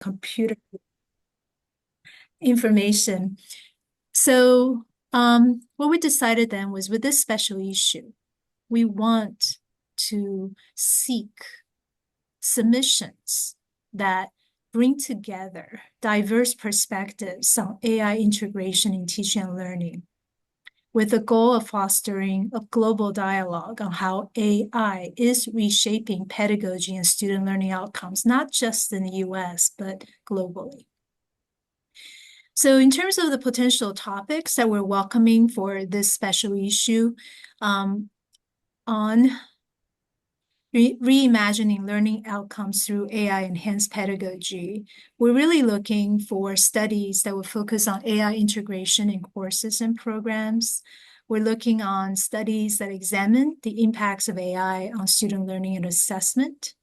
computer information. So what we decided then was with this special issue, we want to seek submissions that bring together diverse perspectives on AI integration in teaching and learning, with the goal of fostering a global dialogue on how AI is reshaping pedagogy and student learning outcomes, not just in the US, but globally. So in terms of the potential topics that we're welcoming for this special issue, on reimagining learning outcomes through AI-enhanced pedagogy, we're really looking for studies that will focus on AI integration in courses and programs. We're looking on studies that examine the impacts of AI on student learning and assessment.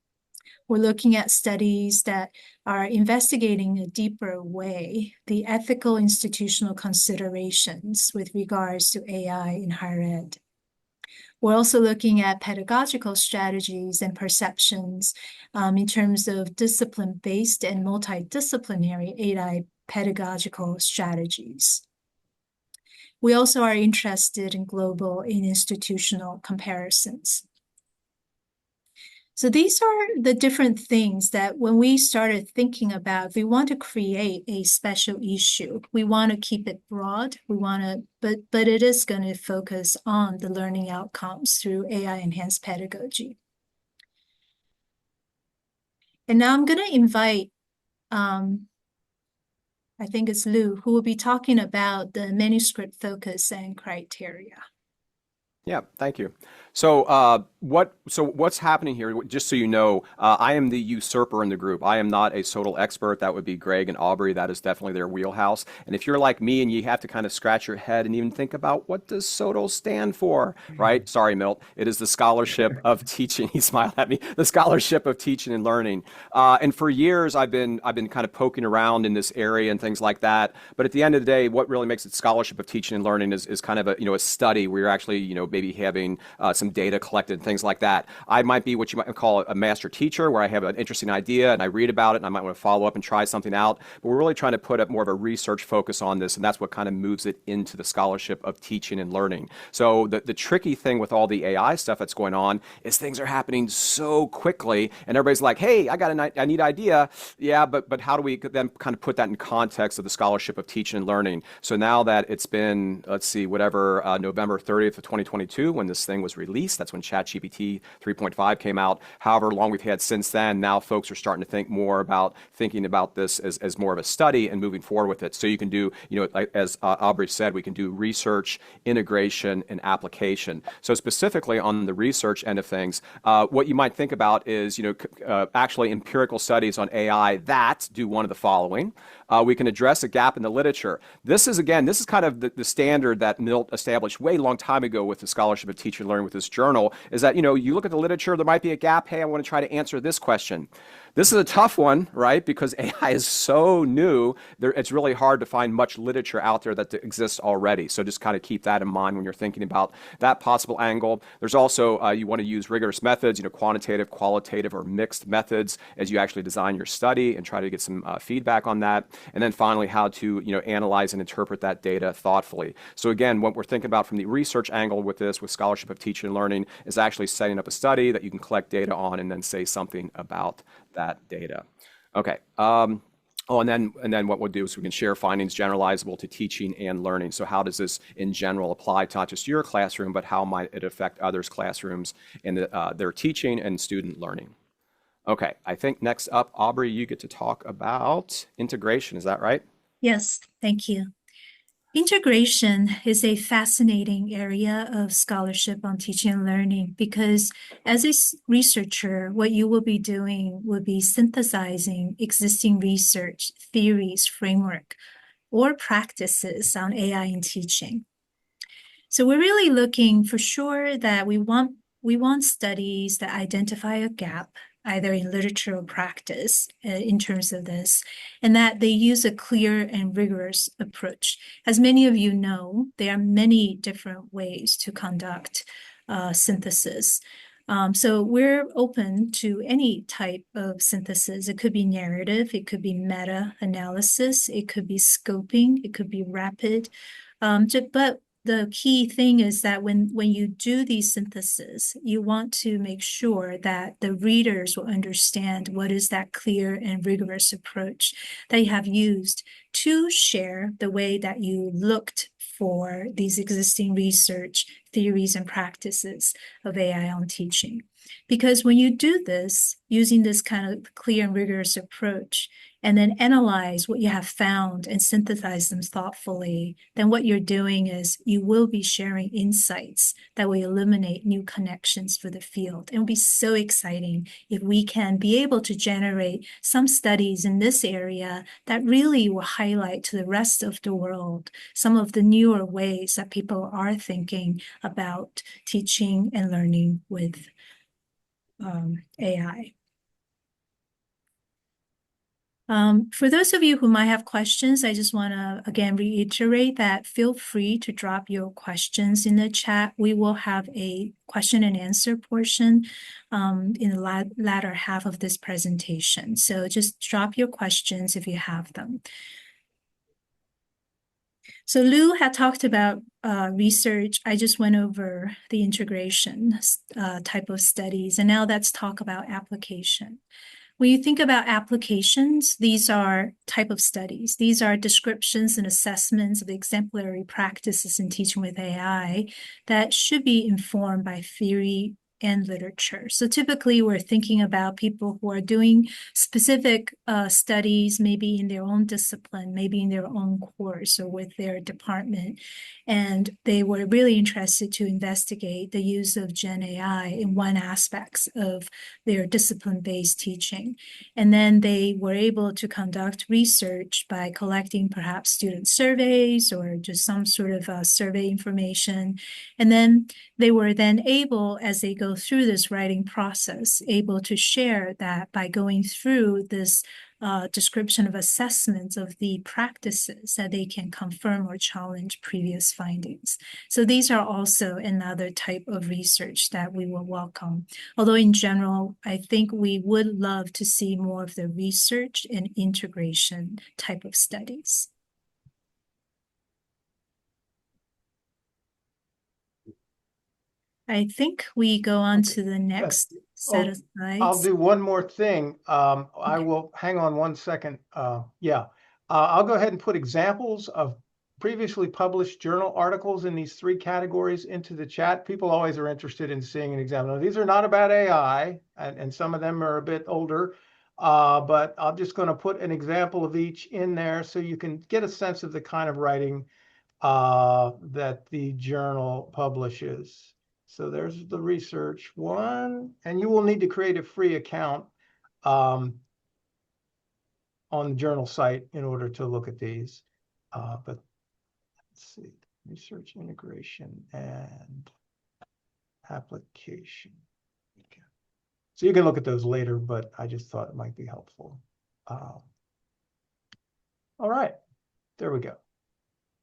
We're looking at studies that are investigating in a deeper way the ethical institutional considerations with regards to AI in higher ed. We're also looking at pedagogical strategies and perceptions in terms of discipline-based and multidisciplinary AI pedagogical strategies. We also are interested in global and institutional comparisons. So these are the different things that when we started thinking about, if we want to create a special issue, we want to keep it broad. We want to, but it is going to focus on the learning outcomes through AI enhanced pedagogy. And now I'm going to invite, I think it's Lou, who will be talking about the manuscript focus and criteria. Yeah, thank you. So what's happening here? Just so you know, I am the usurper in the group. I am not a SOTL expert. That would be Greg and Aubrey. That is definitely their wheelhouse. And if you're like me and you have to kind of scratch your head and even think about what does SOTL stand for, right? Sorry, Milt. It is the Scholarship of Teaching. He smiled at me. The Scholarship of Teaching and Learning. And for years, I've been kind of poking around in this area and things like that. But at the end of the day, what really makes it Scholarship of Teaching and Learning is kind of a study where you're actually maybe having some data collected and things like that. I might be what you might call a master teacher, where I have an interesting idea and I read about it and I might want to follow up and try something out. But we're really trying to put up more of a research focus on this, and that's what kind of moves it into the Scholarship of Teaching and Learning. So the tricky thing with all the AI stuff that's going on is things are happening so quickly, and everybody's like, "Hey, I need idea." Yeah, but how do we then kind of put that in context of the Scholarship of Teaching and Learning? So now that it's been, let's see, November 30th of 2022 when this thing was released. That's when ChatGPT 3.5 came out. However long we've had since then, now folks are starting to think more about thinking about this as more of a study and moving forward with it. So you can do, as Aubrey said, we can do research, integration, and application. So specifically on the research end of things, what you might think about is, actually empirical studies on AI that do one of the following. We can address a gap in the literature. This is kind of the standard that Milt established way long time ago with the Scholarship of Teaching and Learning with this journal, is that, you look at the literature, there might be a gap. Hey, I want to try to answer this question. This is a tough one, right? Because AI is so new, it's really hard to find much literature out there that exists already. So just kind of keep that in mind when you're thinking about that possible angle. There's also, you want to use rigorous methods, quantitative, qualitative, or mixed methods as you actually design your study and try to get some feedback on that. And then finally, how to, analyze and interpret that data thoughtfully. So again, what we're thinking about from the research angle with this, with Scholarship of Teaching and Learning, is actually setting up a study that you can collect data on and then say something about that data. Okay. And then what we'll do is we can share findings generalizable to teaching and learning. So how does this in general apply to not just your classroom, but how might it affect others' classrooms in their teaching and student learning? Okay, I think next up, Aubrey, you get to talk about integration. Is that right? Yes, thank you. Integration is a fascinating area of scholarship on teaching and learning because as a researcher, what you will be doing will be synthesizing existing research, theories, framework, or practices on AI in teaching. So we're really looking for sure that we want studies that identify a gap either in literature or practice in terms of this, and that they use a clear and rigorous approach. As many of you know, there are many different ways to conduct synthesis. So we're open to any type of synthesis. It could be narrative, it could be meta-analysis, it could be scoping, it could be rapid. But the key thing is that when you do these synthesis, you want to make sure that the readers will understand what is that clear and rigorous approach that you have used to share the way that you looked for these existing research theories and practices of AI on teaching. Because when you do this, using this kind of clear and rigorous approach, and then analyze what you have found and synthesize them thoughtfully, then what you're doing is you will be sharing insights that will eliminate new connections for the field. It will be so exciting if we can be able to generate some studies in this area that really will highlight to the rest of the world some of the newer ways that people are thinking about teaching and learning with AI. For those of you who might have questions, I just want to again reiterate that feel free to drop your questions in the chat. We will have a question and answer portion in the latter half of this presentation. So just drop your questions if you have them. So Lou had talked about research. I just went over the integration type of studies, and now let's talk about application. When you think about applications, these are type of studies. These are descriptions and assessments of exemplary practices in teaching with AI that should be informed by theory and literature. So typically we're thinking about people who are doing specific studies, maybe in their own discipline, maybe in their own course or with their department. And they were really interested to investigate the use of Gen AI in one aspect of their discipline-based teaching. And then they were able to conduct research by collecting perhaps student surveys or just some sort of survey information. And then they were then able, as they go through this writing process, able to share that by going through this description of assessments of the practices that they can confirm or challenge previous findings. So these are also another type of research that we will welcome. Although in general, I think we would love to see more of the research and integration type of studies. I think we go on to the next set of slides. I'll do one more thing. I will hang on 1 second. I'll go ahead and put examples of previously published journal articles in these 3 categories into the chat. People always are interested in seeing an example. Now, these are not about AI, and some of them are a bit older, but I'm just going to put an example of each in there so you can get a sense of the kind of writing that the journal publishes. So there's the research one, and you will need to create a free account on the journal site in order to look at these. But let's see, research integration and application. Okay. So you can look at those later, but I just thought it might be helpful. All right, there we go.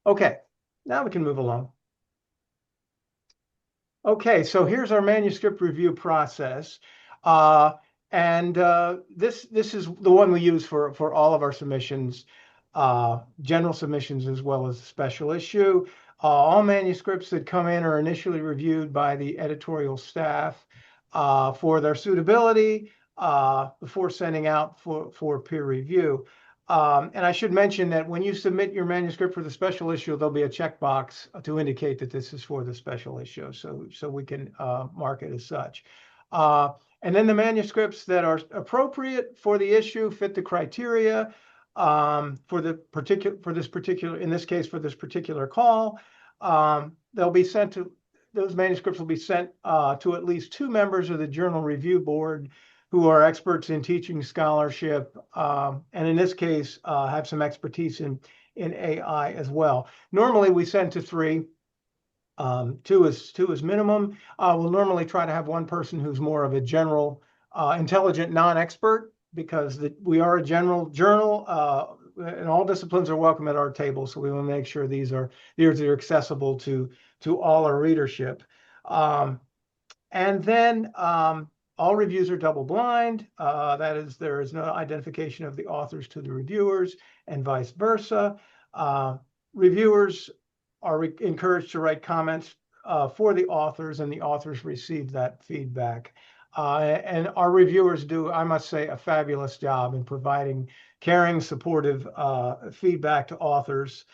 Okay, now we can move along. Okay, so here's our manuscript review process. This is the one we use for all of our submissions, general submissions as well as special issue. All manuscripts that come in are initially reviewed by the editorial staff for their suitability before sending out for peer review. And I should mention that when you submit your manuscript for the special issue, there'll be a checkbox to indicate that this is for the special issue, so we can mark it as such. And then the manuscripts that are appropriate for the issue fit the criteria for this particular call. They'll be sent to those manuscripts will be sent to at least 2 members of the journal review board who are experts in teaching scholarship, and in this case, have some expertise in AI as well. Normally, we send to 3. 2 is minimum. We'll normally try to have one person who's more of a general, intelligent non-expert, because we are a general journal, and all disciplines are welcome at our table. So we want to make sure these are accessible to all our readership. And then all reviews are double blind. That is, there is no identification of the authors to the reviewers and vice versa. Reviewers are encouraged to write comments for the authors, and the authors receive that feedback. And our reviewers do, I must say, a fabulous job in providing caring, supportive feedback to authors.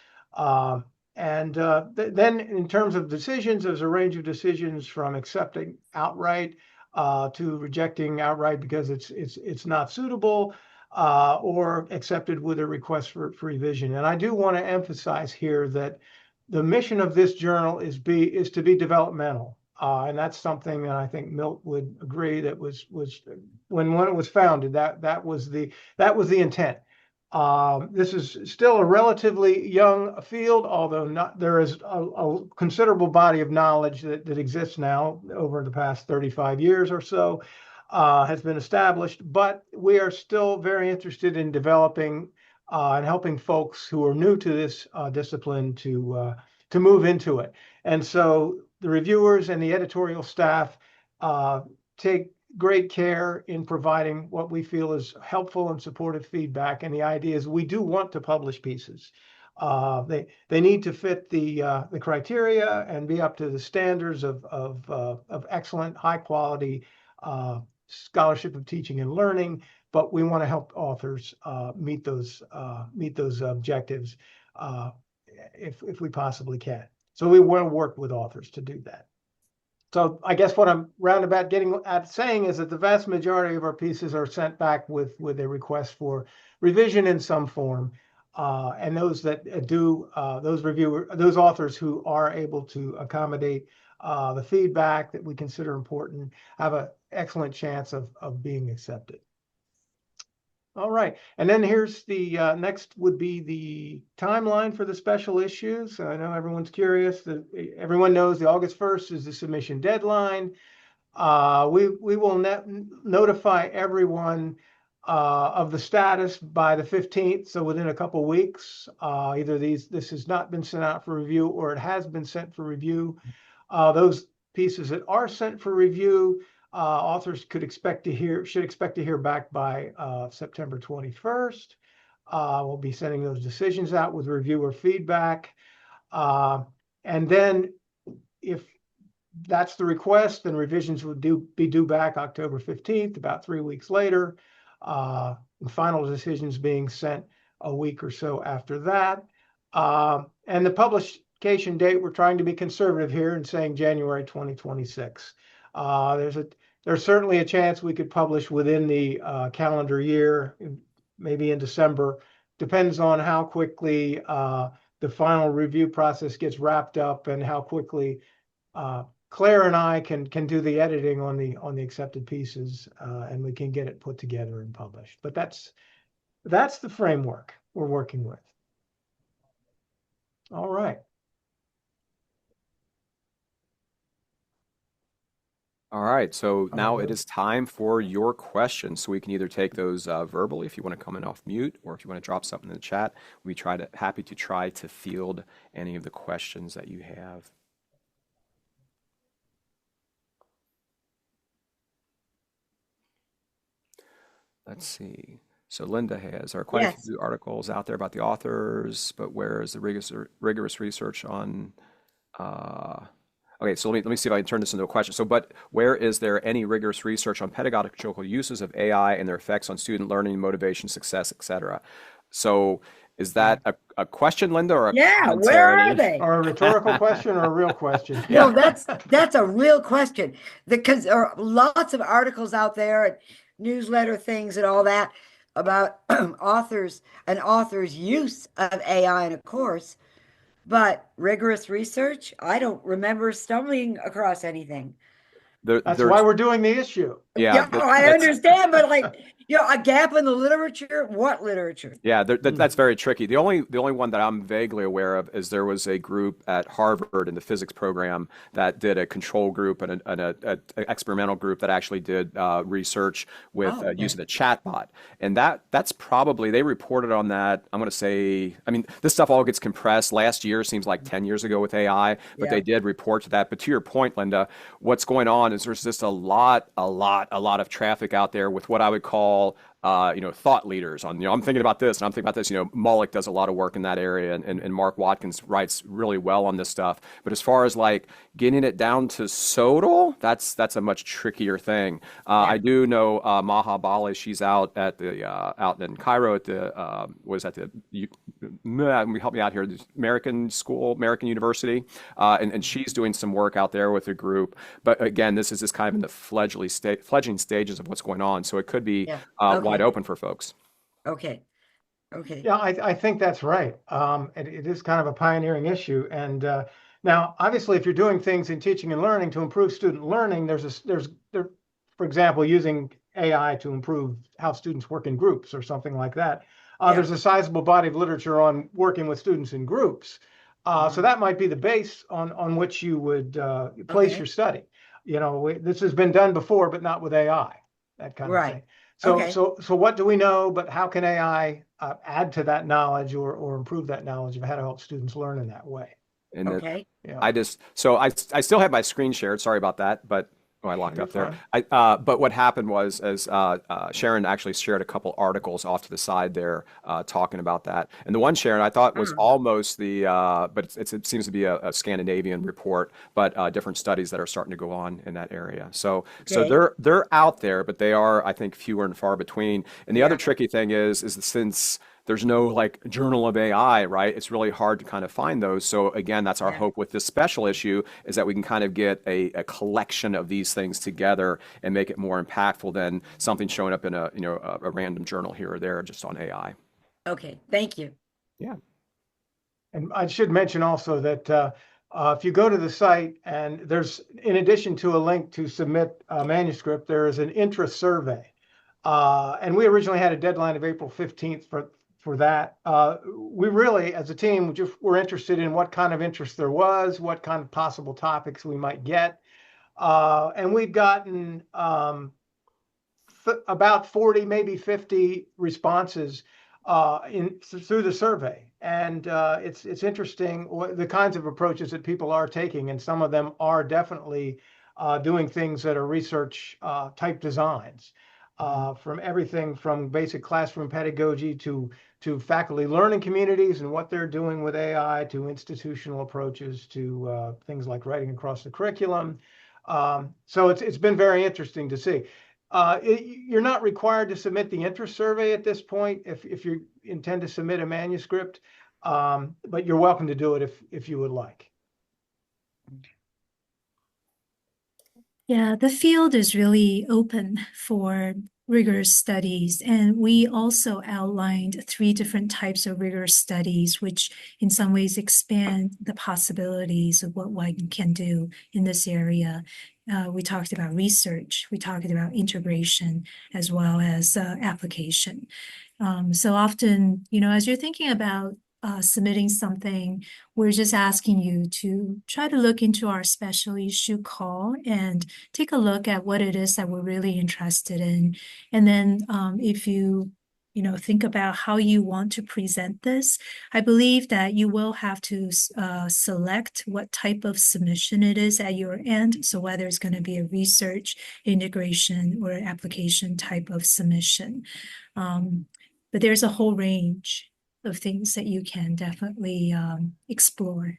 Then in terms of decisions, there's a range of decisions from accepting outright to rejecting outright because it's not suitable, or accepted with a request for revision. And I do want to emphasize here that the mission of this journal is to be developmental. And that's something that I think Milt would agree that was when it was founded, that was the intent. This is still a relatively young field, although there is a considerable body of knowledge that exists now over the past 35 years or so, has been established, but we are still very interested in developing and helping folks who are new to this discipline to move into it. And so the reviewers and the editorial staff take great care in providing what we feel is helpful and supportive feedback. And the idea is we do want to publish pieces. They need to fit the criteria and be up to the standards of excellent, high quality scholarship of teaching and learning. But we want to help authors meet those objectives if we possibly can. So we want to work with authors to do that. So I guess what I'm roundabout getting at saying is that the vast majority of our pieces are sent back with a request for revision in some form. And those that do, those authors who are able to accommodate the feedback that we consider important have an excellent chance of being accepted. All right, and then here's the next would be the timeline for the special issues. I know everyone's curious. Everyone knows the August 1st is the submission deadline. We will notify everyone of the status by the 15th, so within a couple weeks. Either this has not been sent out for review or it has been sent for review. Those pieces that are sent for review, authors should expect to hear back by September 21st. We'll be sending those decisions out with reviewer feedback. And then if that's the request, then revisions would be due back October 15th, about 3 weeks later. The final decisions being sent a week or so after that. And the publication date, we're trying to be conservative here and saying January 2026. There's certainly a chance we could publish within the calendar year, maybe in December. Depends on how quickly the final review process gets wrapped up and how quickly Claire and I can do the editing on the accepted pieces, and we can get it put together and published. But that's the framework we're working with. All right. All right, so now it is time for your questions. So we can either take those verbally if you want to come in off mute, or if you want to drop something in the chat. Happy to try to field any of the questions that you have. Let's see. So Linda has, there are quite a few articles out there about the authors, but where is the rigorous research on okay, so let me see if I can turn this into a question. So, but where is there any rigorous research on pedagogical uses of AI and their effects on student learning, motivation, success, etc.? So, is that a question, Linda, or where are they? Or a rhetorical question or a real question? No, that's a real question, because there are lots of articles out there and newsletter things and all that about authors and authors' use of AI in a course. But rigorous research, I don't remember stumbling across anything. That's why we're doing the issue. I understand, but like, A gap in the literature? What literature? Yeah, that's very tricky. The only one that I'm vaguely aware of is there was a group at Harvard in the physics program that did a control group and a experimental group that actually did research with Oh, okay. using a chatbot, and that's probably they reported on that. I'm going to say, I mean, this stuff all gets compressed. Last year seems like 10 years ago with AI, but Yeah. they did report to that. But to your point, Linda, what's going on is there's just a lot of traffic out there with what I would call thought leaders on, I'm thinking about this and I'm thinking about this. Moloch does a lot of work in that area, and Mark Watkins writes really well on this stuff. But as far as like getting it down to SOTL, that's a much trickier thing. I do know Maha Bali. She's out in Cairo at the help me out here, the American University, and she's doing some work out there with a group. But again, this is just kind of in the fledgling stages of what's going on, so it could be Yeah. wide open for folks. Okay. Okay. Yeah, I think that's right. It is kind of a pioneering issue. And now, obviously, if you're doing things in teaching and learning to improve student learning, for example, using AI to improve how students work in groups or something like that. Yeah. There's a sizable body of literature on working with students in groups. So that might be the base on which you would place Okay. your study. This has been done before, but not with AI, that kind of Right. thing. So, Okay. so what do we know, but how can AI add to that knowledge or improve that knowledge of how to help students learn in that way? And Okay. Yeah. I still have my screen shared. Sorry about that, but I locked You're up there. fine. But what happened was, as Sharon actually shared a couple articles off to the side there, talking about that. And the one Sharon I thought was almost but it seems to be a Scandinavian report, but different studies that are starting to go on in that area. So Okay. they're out there, but they are, I think, fewer and far between. And the other Yeah. tricky thing is since there's no like journal of AI, right? It's really hard to kind of find those. So again, that's our Yeah. hope with this special issue, is that we can kind of get a collection of these things together and make it more impactful than something showing up in a random journal here or there just on AI. Okay. Thank you. Yeah. And I should mention also that if you go to the site, and there's, in addition to a link to submit a manuscript, there is an interest survey. And we originally had a deadline of April 15th for that. We really, as a team, just were interested in what kind of interest there was, what kind of possible topics we might get. And we've gotten about 40, maybe 50 responses through the survey. And it's interesting the kinds of approaches that people are taking, and some of them are definitely doing things that are research type designs, from everything from basic classroom pedagogy to faculty learning communities and what they're doing with AI, to institutional approaches to things like writing across the curriculum. So it's been very interesting to see. You're not required to submit the interest survey at this point if you intend to submit a manuscript, but you're welcome to do it if you would like. Yeah, the field is really open for rigorous studies, and we also outlined 3 different types of rigorous studies, which in some ways expand the possibilities of what one can do in this area. We talked about research, we talked about integration, as well as application. So often, as you're thinking about submitting something, we're just asking you to try to look into our special issue call and take a look at what it is that we're really interested in. And then if you think about how you want to present this, I believe that you will have to select what type of submission it is at your end. So whether it's going to be a research, integration, or application type of submission. But there's a whole range of things that you can definitely explore.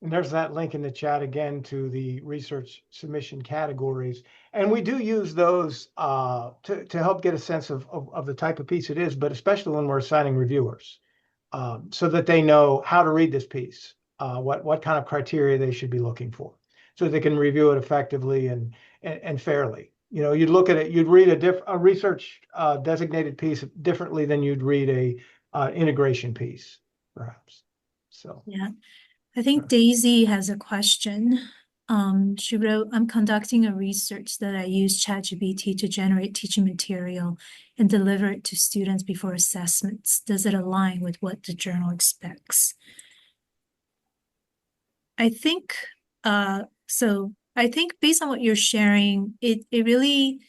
And there's that link in the chat again to the research submission categories. And we do use those to help get a sense of the type of piece it is, but especially when we're assigning reviewers, so that they know how to read this piece, what kind of criteria they should be looking for, so they can review it effectively and fairly. You'd look at it, you'd read a research designated piece differently than you'd read a integration piece, perhaps. So Yeah, I think Daisy has a question. She wrote, I'm conducting a research that I use ChatGPT to generate teaching material and deliver it to students before assessments. Does it align with what the journal expects? I think, I think based on what you're sharing, it really,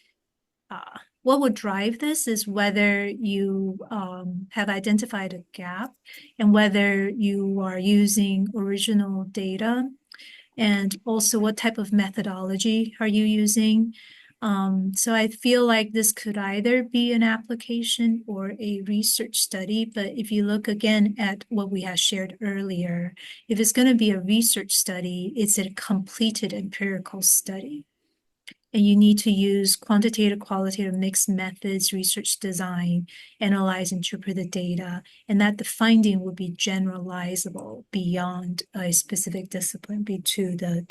what would drive this is whether you have identified a gap and whether you are using original data, and also what type of methodology are you using. So I feel like this could either be an application or a research study, but if you look again at what we had shared earlier, if it's going to be a research study, it's a completed empirical study. And you need to use quantitative, qualitative, mixed methods, research design, analyze, interpret the data, and that the finding will be generalizable beyond a specific discipline, to the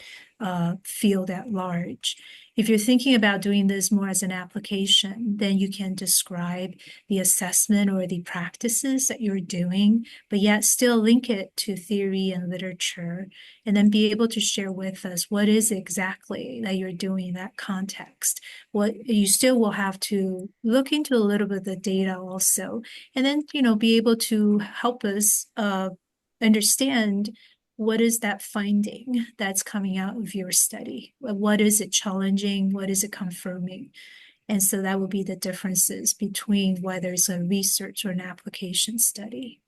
field at large. If you're thinking about doing this more as an application, then you can describe the assessment or the practices that you're doing, but yet still link it to theory and literature, and then be able to share with us what is exactly that you're doing in that context. What you still will have to look into a little bit of the data also, and then, be able to help us understand what is that finding that's coming out of your study? What is it challenging? What is it confirming? And so that will be the differences between whether it's a research or an application study.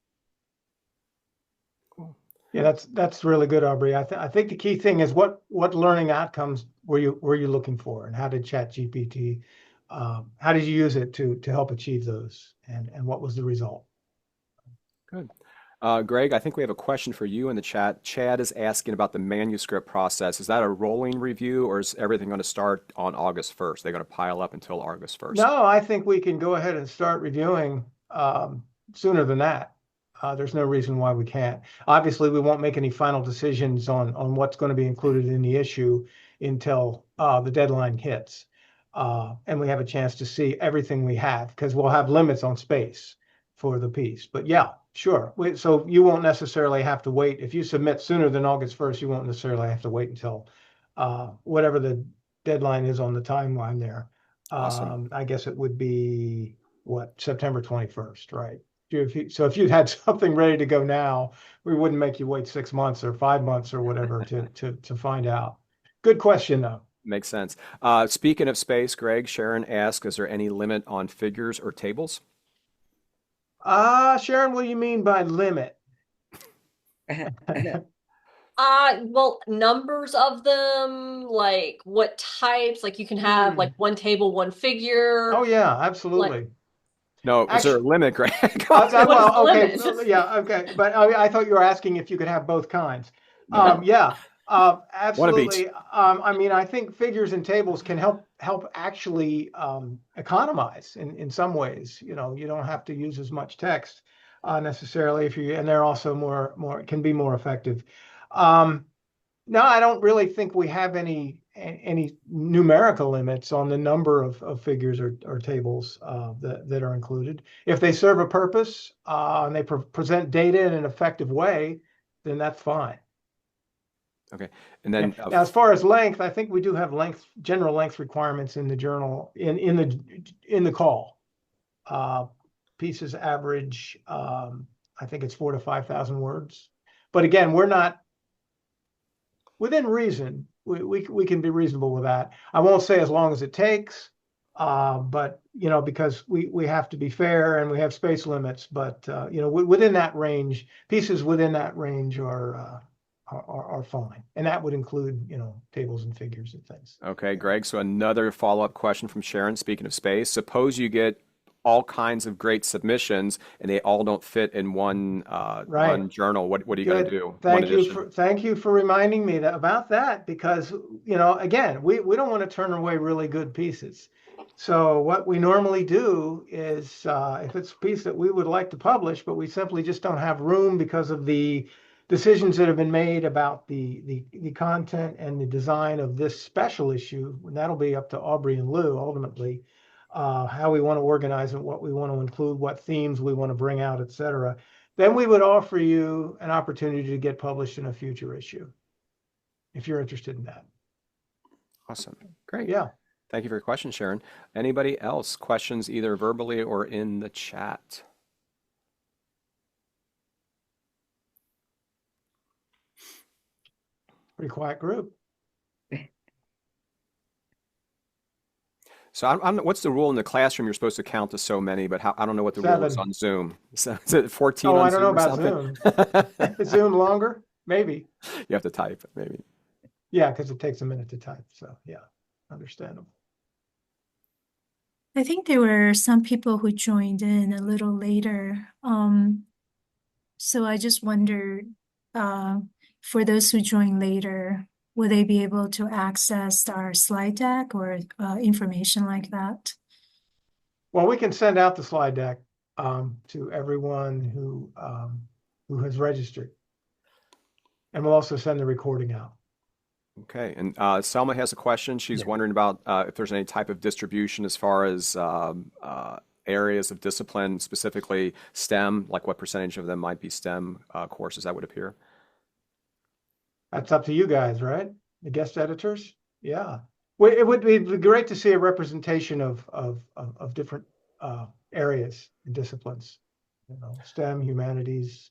Yeah, that's really good, Aubrey. I think the key thing is what learning outcomes were you looking for, and how did ChatGPT, how did you use it to help achieve those, and what was the result? Good. Greg, I think we have a question for you in the chat. Chad is asking about the manuscript process. Is that a rolling review, or is everything going to start on August 1st? They're going to pile up until August 1st? No, I think we can go ahead and start reviewing sooner than that. There's no reason why we can't. Obviously, we won't make any final decisions on what's going to be included in the issue until the deadline hits. And we have a chance to see everything we have, because we'll have limits on space for the piece. But yeah, sure. So you won't necessarily have to wait. If you submit sooner than August 1st, you won't necessarily have to wait until whatever the deadline is on the timeline there. Awesome. I guess it would be, September 21st, right? So if you had something ready to go now, we wouldn't make you wait 6 months or 5 months or whatever to find out. Good question, though. Makes sense. Speaking of space, Greg, Sharon asks, is there any limit on figures or tables? Sharon, what do you mean by limit? Well, numbers of them, like what types, like you can have like one table, one figure. Oh yeah, absolutely. No, is there a limit, Greg? Well, okay, yeah, okay. But I thought you were asking if you could have both kinds. Yeah, absolutely. I mean, I think figures and tables can help actually economize in some ways. You don't have to use as much text necessarily and they're also can be more effective. No, I don't really think we have any numerical limits on the number of figures or tables that are included. If they serve a purpose and they present data in an effective way, then that's fine. Okay, and then now, as far as length, I think we do have general length requirements in the journal in the call. Pieces average, I think it's 4,000 to 5,000 words. But again, we're not within reason. We can be reasonable with that. I won't say as long as it takes, but because we have to be fair and we have space limits. But within that range, pieces within that range are fine, and that would include tables and figures and things. Okay, Greg. So another follow-up question from Sharon. Speaking of space, suppose you get all kinds of great submissions and they all don't fit in one journal. What are you going to do? Thank you for reminding me about that, because again, we don't want to turn away really good pieces. So what we normally do is if it's a piece that we would like to publish, but we simply just don't have room because of the decisions that have been made about the content and the design of this special issue, and that'll be up to Aubrey and Lou ultimately. How we want to organize it, what we want to include, what themes we want to bring out, etc. Then we would offer you an opportunity to get published in a future issue. if you're interested in that. Awesome. Great. Yeah. Thank you for your question, Sharon. Anybody else? Questions either verbally or in the chat? Pretty quiet group. So what's the rule in the classroom? You're supposed to count to so many, but I don't know what the rule is 7. on Zoom. So, is it 14 Oh, on I don't know Zoom or about something? Zoom. Is Zoom longer? Maybe. You have to type, maybe. Yeah, because it takes a minute to type. So yeah, understandable. I think there were some people who joined in a little later. So I just wondered, for those who join later, will they be able to access our slide deck or information like that? Well, we can send out the slide deck to everyone who has registered, and we'll also send the recording out. Okay, and Selma has a question. She's wondering about if there's any type of distribution as far as areas of discipline, specifically STEM, like what percentage of them might be STEM courses that would appear? That's up to you guys, right? The guest editors? Yeah. Well, it would be great to see a representation of different areas and disciplines. You know, STEM, humanities,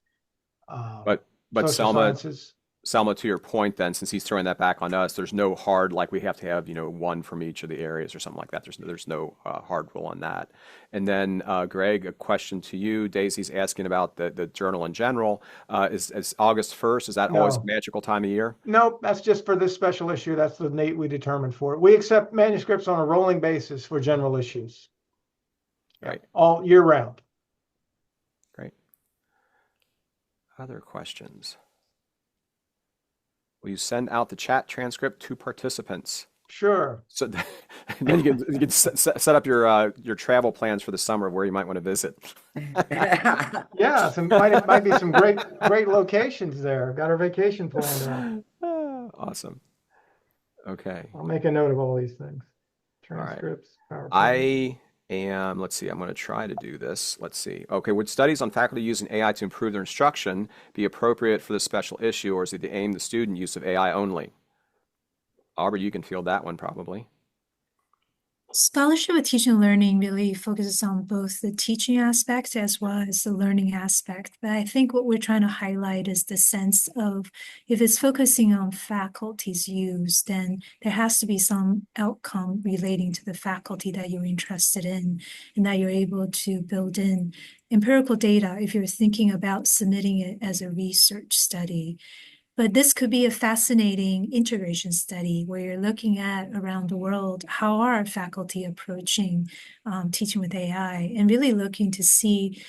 But social sciences. Selma, to your point then, since he's throwing that back on us, there's no hard, like we have to have, one from each of the areas or something like that. There's no hard rule on that. And then, Greg, a question to you. Daisy's asking about the journal in general. Is August 1st, is that always No. a magical time of year? Nope, that's just for this special issue. That's the date we determined for it. We accept manuscripts on a rolling basis for general issues. Right. All year round. Great. Other questions? Will you send out the chat transcript to participants? Sure. So then you can set up your travel plans for the summer of where you might want to visit. Yeah, might be some great locations there. Got our vacation planned out. Awesome. Okay. I'll make a note of all these things. All right. Transcripts, PowerPoint. Let's see, I'm going to try to do this. Let's see. Okay, would studies on faculty using AI to improve their instruction be appropriate for this special issue, or is it to aim the student use of AI only? Aubrey, you can field that one probably. Scholarship of teaching and learning really focuses on both the teaching aspect as well as the learning aspect. But I think what we're trying to highlight is the sense of if it's focusing on faculty's use, then there has to be some outcome relating to the faculty that you're interested in and that you're able to build in empirical data if you're thinking about submitting it as a research study. But this could be a fascinating integration study where you're looking at around the world, how are faculty approaching teaching with AI, and really looking to see,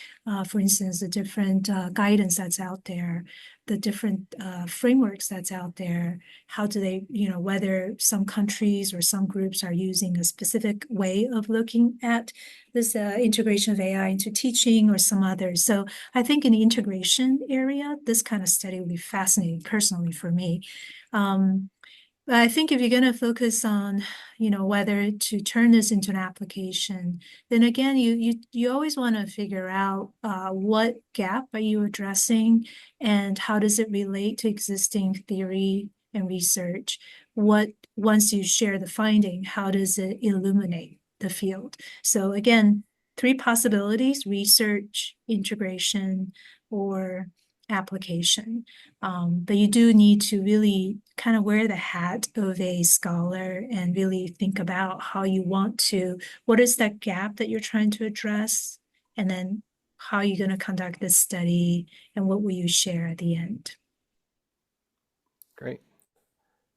for instance, the different guidance that's out there, the different frameworks that's out there, how do they, whether some countries or some groups are using a specific way of looking at this integration of AI into teaching or some others. So I think in the integration area, this kind of study would be fascinating personally for me. But I think if you're going to focus on, whether to turn this into an application, then again, you always want to figure out what gap are you addressing and how does it relate to existing theory and research? Once you share the finding, how does it illuminate the field? So again, 3 possibilities: research, integration, or application. But you do need to really kind of wear the hat of a scholar and really think about what is that gap that you're trying to address, and then how are you going to conduct this study, and what will you share at the end? Great.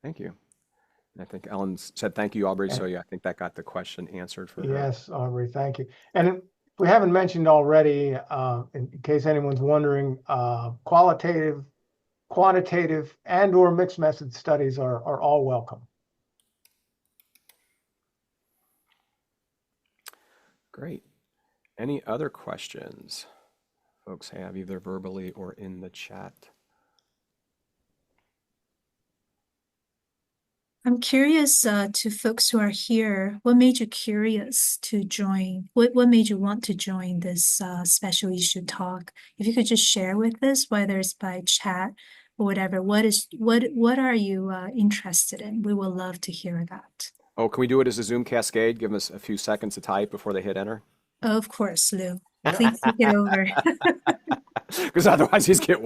Thank you. I think Ellen said thank you, Aubrey. So yeah, I think that got the question answered for her. Yes, Aubrey, thank you. And if we haven't mentioned already, in case anyone's wondering, qualitative, quantitative, and/or mixed method studies are all welcome. Great. Any other questions folks have, either verbally or in the chat? I'm curious to folks who are here, what made you curious to join? What made you want to join this special issue talk? If you could just share with us, whether it's by chat or whatever, what are you interested in? We would love to hear that. Oh, can we do it as a Zoom cascade? Give them a few seconds to type before they hit enter. Of course, Lou. Please take it over. Because otherwise he's get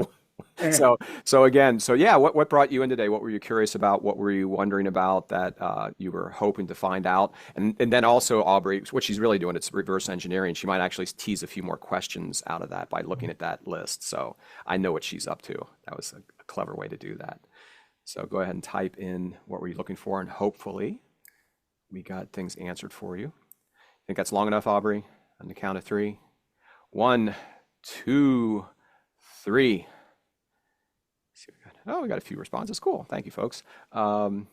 so again, so yeah, what brought you in today? What were you curious about? What were you wondering about that you were hoping to find out? And then also Aubrey, what she's really doing, it's reverse engineering. She might actually tease a few more questions out of that by looking at that list. So I know what she's up to. That was a clever way to do that. So go ahead and type in what were you looking for, and hopefully we got things answered for you. Think that's long enough, Aubrey? On the count of 3. 1, 2, 3. See what we got. Oh, we got a few responses. Cool. Thank you, folks. So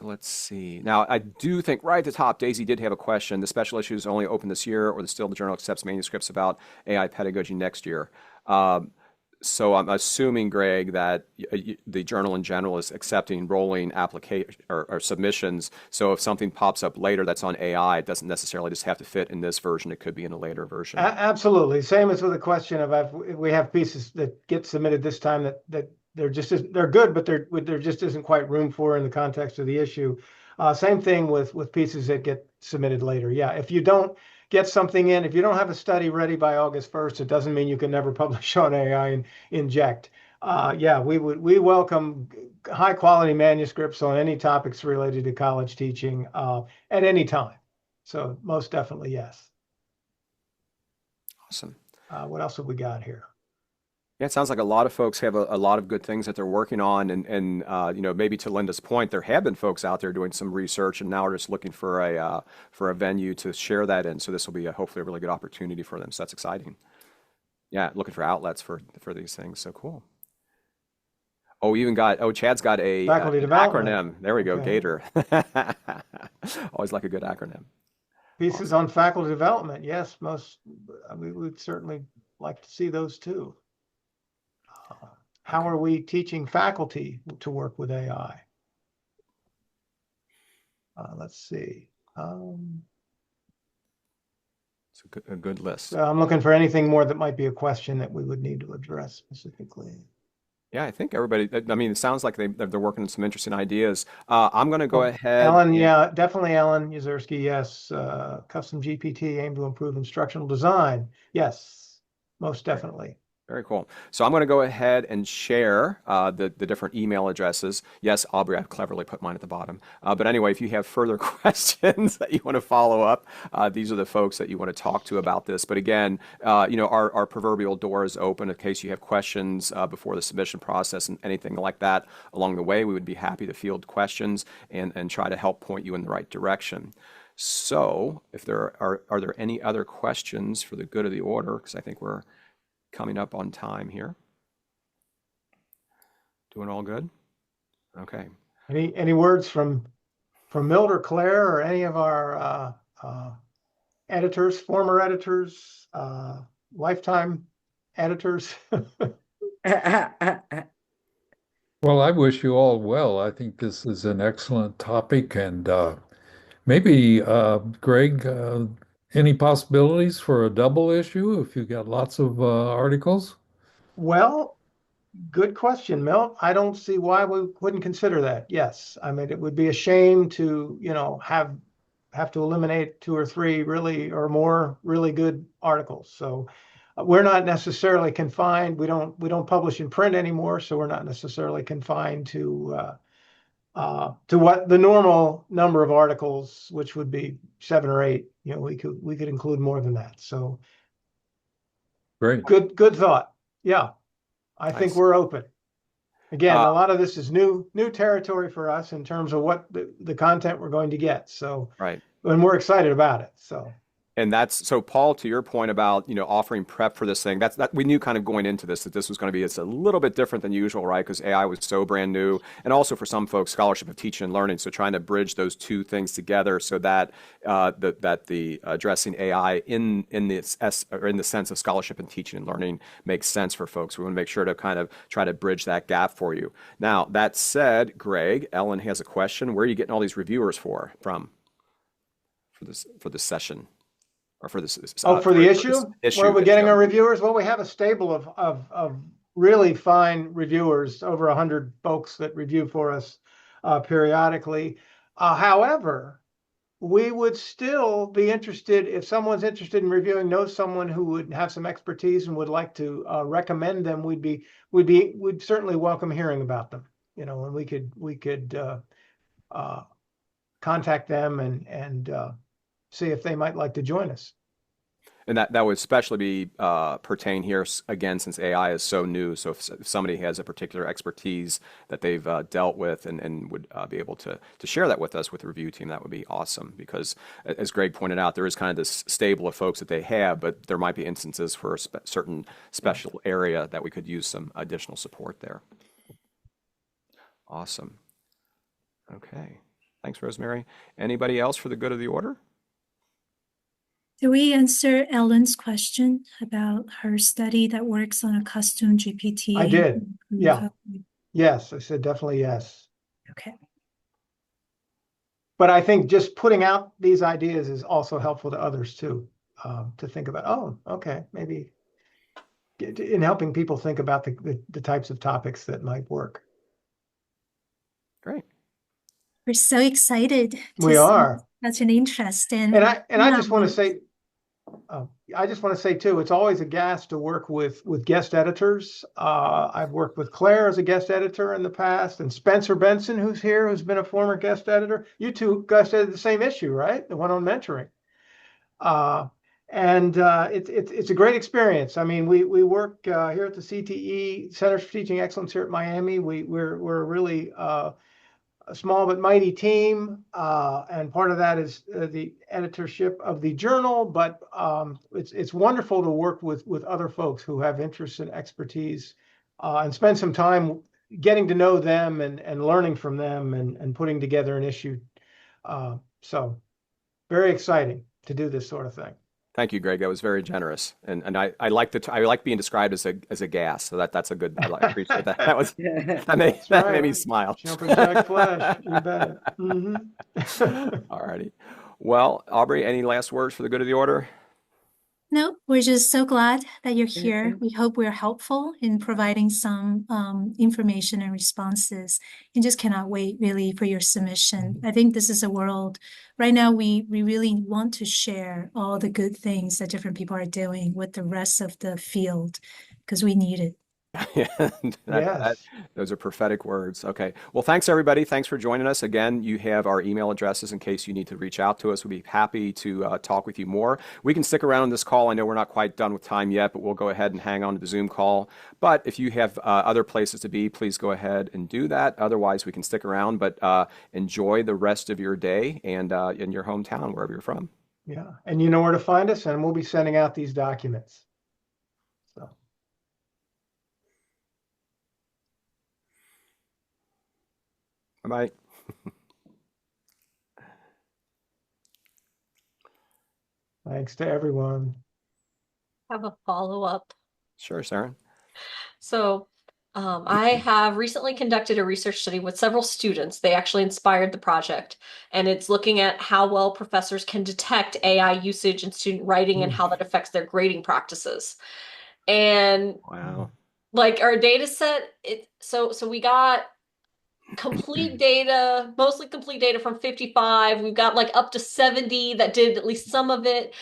let's see. Now, I do think right at the top, Daisy did have a question. The special issue is only open this year, or the Journal accepts manuscripts about AI pedagogy next year. So I'm assuming, Greg, that the journal in general is accepting rolling application or submissions. So if something pops up later that's on AI, it doesn't necessarily just have to fit in this version. It could be in a later version. Absolutely. Same as with the question of if we have pieces that get submitted this time that they're good, but there just isn't quite room for in the context of the issue. Same thing with pieces that get submitted later. Yeah, if you don't get something in, if you don't have a study ready by August 1st, it doesn't mean you can never publish on AI and inject. Yeah, we welcome high quality manuscripts on any topics related to college teaching at any time. So most definitely, yes. Awesome. What else have we got here? Yeah, it sounds like a lot of folks have a lot of good things that they're working on, and maybe to Linda's point, there have been folks out there doing some research, and now are just looking for a venue to share that in. So this will be hopefully a really good opportunity for them. So that's exciting. Yeah, looking for outlets for these things. So cool. Oh, Chad's got a Faculty development acronym. There we go, Okay. Gator. Always like a good acronym. Pieces on faculty development. Yes, we would certainly like to see those too. How are we teaching faculty to work with AI? Let's see. It's a good list. So I'm looking for anything more that might be a question that we would need to address specifically. Yeah, I think everybody, I mean, it sounds like they're working on some interesting ideas. I'm going to go ahead. Ellen, yeah, definitely Ellen Yuzerski, yes. Custom GPT aim to improve instructional design. Yes, most definitely. Very cool. So I'm going to go ahead and share the different email addresses. Yes, Aubrey, I've cleverly put mine at the bottom. But anyway, if you have further questions that you want to follow up, these are the folks that you want to talk to about this. But again, our proverbial door is open in case you have questions before the submission process and anything like that along the way. We would be happy to field questions and try to help point you in the right direction. So if there are there any other questions for the good of the order? Because I think we're coming up on time here. Doing all good? Okay. Any words from Milt or Claire or any of our editors, former editors, lifetime editors? Well, I wish you all well. I think this is an excellent topic, and maybe, Greg, any possibilities for a double issue if you got lots of articles? Well, good question, Milt. I don't see why we wouldn't consider that. Yes. I mean, it would be a shame to, have to eliminate 2 or 3 really or more really good articles. So we're not necessarily confined. We don't publish in print anymore, so we're not necessarily confined to what the normal number of articles, which would be 7 or 8. We could include more than that. So Great. good thought. Yeah, I think Nice. we're open. Again, a lot of this is new territory for us in terms of what the content we're going to get. So, Right. and we're excited about it. So, And that's so, Paul, to your point about offering prep for this thing. That we knew kind of going into this that this was going to be, it's a little bit different than usual, right? Because AI was so brand new, and also for some folks, scholarship of teaching and learning. So trying to bridge those two things together so that the addressing AI in the sense of scholarship and teaching and learning makes sense for folks. We want to make sure to kind of try to bridge that gap for you. Now that said, Greg, Ellen has a question. Where are you getting all these reviewers for this session? Or for this? for the issue, issue where are we that getting you- our reviewers? Well, we have a stable of really fine reviewers, over 100 folks that review for us periodically. However, we would still be interested if someone's interested in reviewing, knows someone who would have some expertise and would like to recommend them. We'd certainly welcome hearing about them. And we could contact them and see if they might like to join us. And that would especially be pertain here again, since AI is so new. So if somebody has a particular expertise that they've dealt with and would be able to share that with us with the review team, that would be awesome. Because as Greg pointed out, there is kind of this stable of folks that they have, but there might be instances for a certain special area that we could use some additional support there. Awesome. Okay. Thanks, Rosemary. Anybody else for the good of the order? Did we answer Ellen's question about her study that works on a custom GPT? I did. Yeah. Yes, I said definitely yes. Okay. But I think just putting out these ideas is also helpful to others too, to think about, oh, okay, maybe in helping people think about the types of topics that might work. Great. We're so excited. We are. Such an interest in. And I just want to say, too, it's always a gas to work with guest editors. I've worked with Claire as a guest editor in the past, and Spencer Benson, who's here, who's been a former guest editor. You two guest edited the same issue, right? The one on mentoring. It's a great experience. I mean, we work here at the CTE, Center for Teaching Excellence here at Miami. We're really a small but mighty team, and part of that is the editorship of the journal. But it's wonderful to work with other folks who have interests and expertise, and spend some time getting to know them and learning from them and putting together an issue. So very exciting to do this sort of thing. Thank you, Greg. That was very generous, and I like being described as a gas. So that's a good. I appreciate that. That made me smile. Jumping jack flash, you bet. Mm-hmm. All righty. Well, Aubrey, any last words for the good of the order? No, we're just so glad that you're here. We hope we're helpful in providing some information and responses, and just cannot wait really for your submission. I think this is a world right now we really want to share all the good things that different people are doing with the rest of the field because we need it. Yes. Those are prophetic words. Okay. Well, thanks, everybody. Thanks for joining us. Again, you have our email addresses in case you need to reach out to us. We'd be happy to talk with you more. We can stick around on this call. I know we're not quite done with time yet, but we'll go ahead and hang on to the Zoom call. But if you have other places to be, please go ahead and do that. Otherwise, we can stick around, but enjoy the rest of your day and in your hometown, wherever you're from. Yeah. And you know where to find us, and we'll be sending out these documents. So. Bye-bye. Thanks to everyone. Have a follow-up. Sure, Sarah. So I have recently conducted a research study with several students. They actually inspired the project, and it's looking at how well professors can detect AI usage in student writing and how that affects their grading practices. And Wow. like our data set, so we got complete data, mostly complete data from 55. We've got like up to 70 that did at least some of it.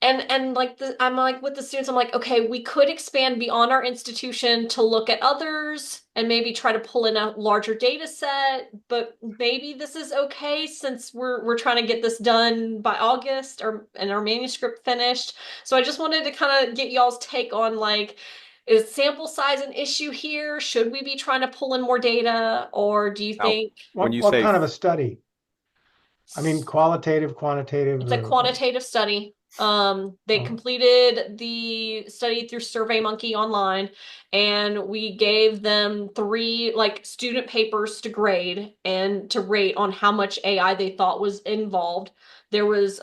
And like I'm like with the students, I'm like, okay, we could expand beyond our institution to look at others and maybe try to pull in a larger data set, but maybe this is okay since we're trying to get this done by August and our manuscript finished. So I just wanted to kind of get y'all's take on like, is sample size an issue here? Should we be trying to pull in more data, or do you think When you what say- kind of a study? I mean, qualitative, quantitative. it's a quantitative study? They completed the study through SurveyMonkey online, and we gave them 3 like student papers to grade and to rate on how much AI they thought was involved. There was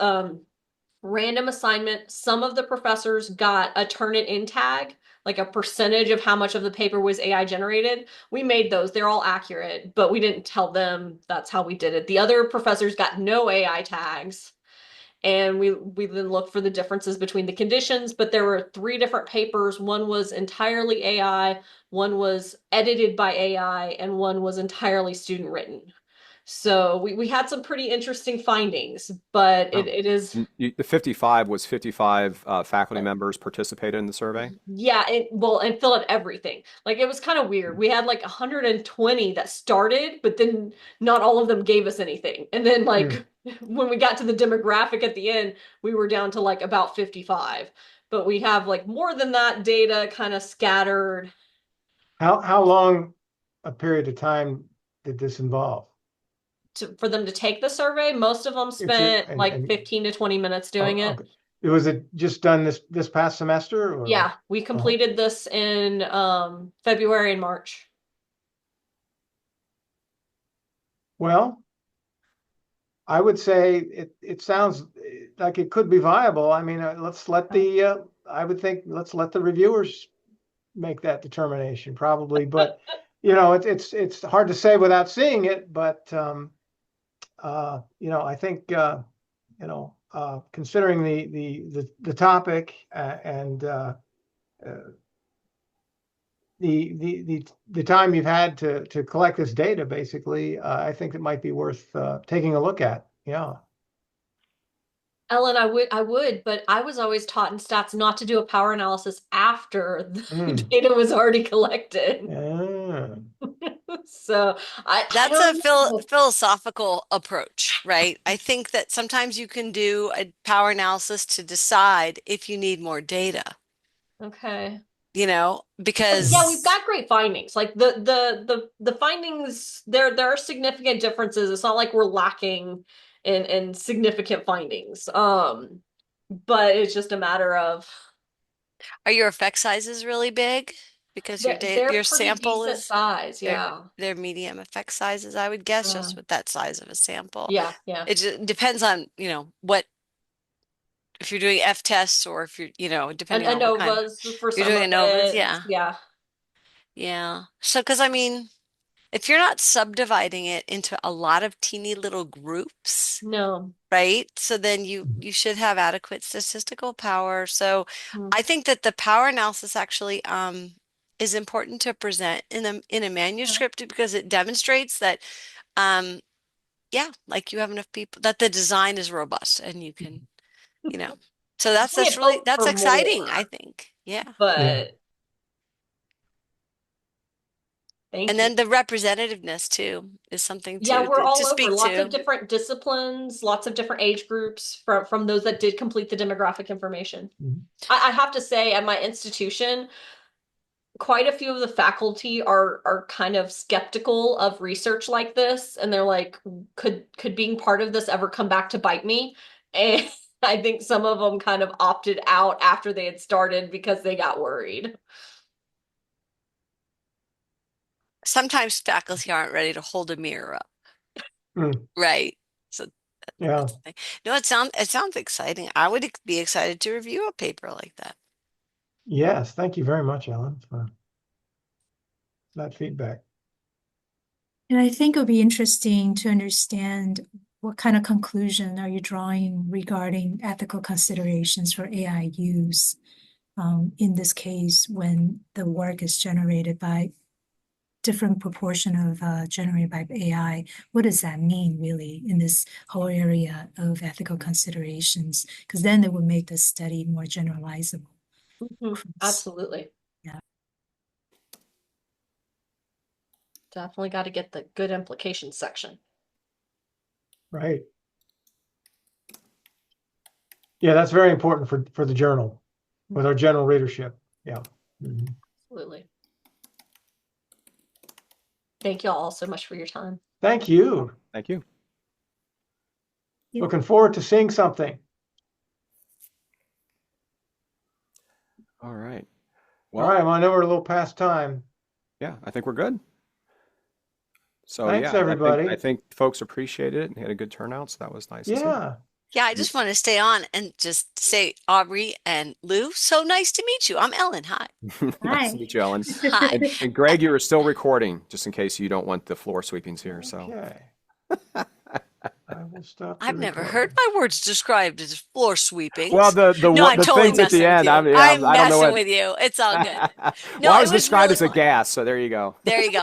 random assignment. Some of the professors got a Turnitin tag, like a percentage of how much of the paper was AI generated. We made those. They're all accurate, but we didn't tell them that's how we did it. The other professors got no AI tags. And we then looked for the differences between the conditions, but there were 3 different papers. One was entirely AI, one was edited by AI, and one was entirely student written. So we had some pretty interesting findings, but Wow. it is, The 55 was 55 faculty members participated in the survey. yeah, and fill out everything. Like it was kind of weird. We had like 120 that started, but then not all of them gave us anything. And then like when we got to the demographic at the end, we were down to like about 55. But we have like more than that data kind of scattered. How long a period of time did this involve? For them to take the survey, most of them spent like 15 to 20 minutes doing it. Okay. Was it just done this past semester? Or? Yeah, we completed this in February and March. Well, I would say it sounds like it could be viable. I mean, let's let I would think let's let the reviewers make that determination probably, but it's hard to say without seeing it, but I think considering the topic and the time you've had to collect this data, basically, I think it might be worth taking a look at. Yeah. Ellen, I would, but I was always taught in stats not to do a power analysis after the data was already collected. Yeah. So that's a philosophical approach, right? I think that sometimes you can do a power analysis to decide if you need more data. Okay. Because yeah, we've got great findings. Like the findings, there are significant differences. It's not like we're lacking in significant findings. But it's just a matter of, are your effect sizes really big? Because they're your pretty sample decent is size, yeah. They're medium effect sizes, I would guess, just with that size of a sample. Yeah. It just depends on, what, if you're doing F tests or if you're, depending on what kind. ANOVAs for You're some doing of ANOVAs, it. yeah. Yeah. Yeah. So, because I mean, if you're not subdividing it into a lot of teeny little groups, No. right? So then you should have adequate statistical power. So I think that the power analysis actually is important to present in a manuscript because it demonstrates that like you have enough people, that the design is robust and you can, so that's exciting, I think. Yeah. But and then the representativeness too is something we're all over. speak Lots to. of different disciplines, lots of different age groups from those that did complete the demographic information. I have to say, at my institution, quite a few of the faculty are kind of skeptical of research like this, and they're like, could being part of this ever come back to bite me? And I think some of them kind of opted out after they had started because they got worried. Sometimes faculty aren't ready to hold a mirror up. Right. So yeah. No, it sounds exciting. I would be excited to review a paper like that. Yes, thank you very much, Ellen, for that feedback. And I think it'll be interesting to understand what kind of conclusion are you drawing regarding ethical considerations for AI use, in this case, when the work is generated by different proportion of generated by AI. What does that mean really in this whole area of ethical considerations? Because then it would make the study more generalizable. Absolutely. Yeah. Definitely got to get the good implications section. Right. Yeah, that's very important for the journal, with our general readership. Yeah. Absolutely. Thank you all so much for your time. Thank you. Thank you. Looking forward to seeing something. All right. Well, all right. Well, I know we're a little past time. Yeah, I think we're good. So thanks, everybody. I think folks appreciated it and had a good turnout. So that was nice. To see. Yeah, I just want to stay on and just say, Aubrey and Lou, so nice to meet you. I'm Ellen. Hi. Nice to meet you, Ellen. Hi. And Greg, you are still recording, just in case you don't want the floor sweepings here. So. Okay. I will stuff. to I've never record. heard my words described as floor sweeping. Well, No, I'm the totally things at messing the with end, you. I mean, I'm I don't know messing what. with you. It's all good. Well, No, I it was was described really as a fun. gas, so there you go. There you go.